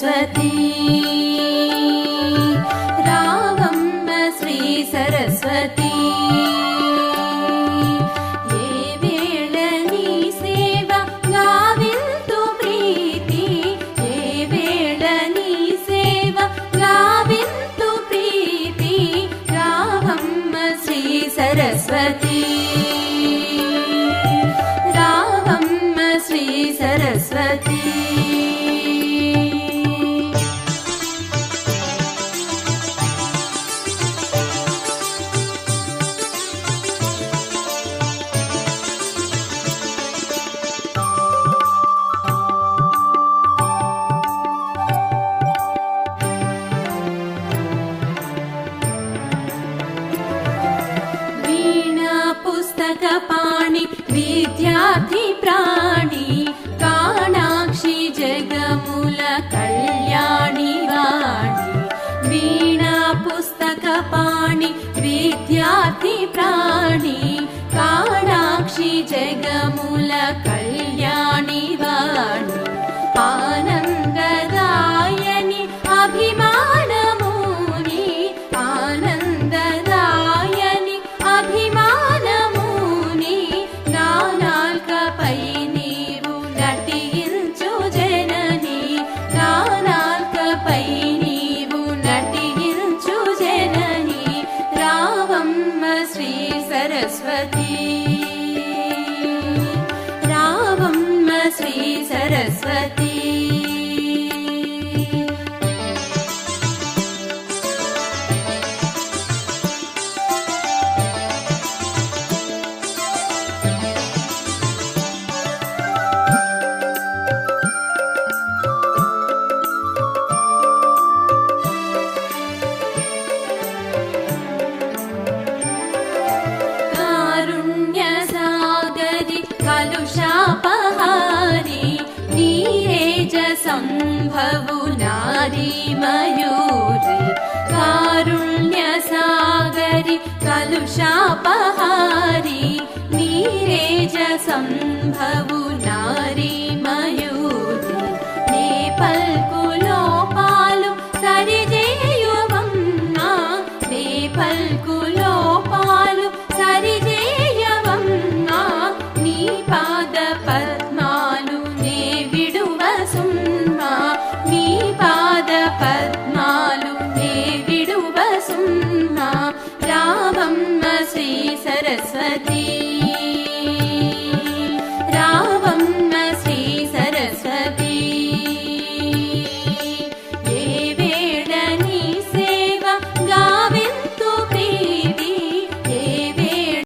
सरस्वती रावम्म श्री सरस्वती सरस्वती रावम्म श्री सरस्वती पुस्तकपाणि विद्यार्थी प्राणी काणाक्षी जगमूल कल्याणी वाणी वीणा पुस्तकपाणि विद्यार्थी प्राणी काणाक्षी जगमूल कल्याणी वाणी आनंददायिनी अभिमानमूनि आनंददायिनी अभिमानमूनि नानाल्कपै नीवु नटिंचु जननी नानाल्कपै नीवु नटिंचु जननी रावम्म श्री सरस्वती रावम्म श्री सरस्वती कलुषापहारी नीरेज संभवु नारी मयूरी कारुण्यसागरी कलुषापहारी नीरेज संभवु नारी मयूरी ने पल्कुलो पालु सरिजेयुवम्मा ने पल्कुलो पालु सरिजेयुवम्मा नी पाद पद्मालु ने विडुव सुम्मा नी पाद पद्मालु ने विडुव सुम्मा रावम्म श्री सरस्वती।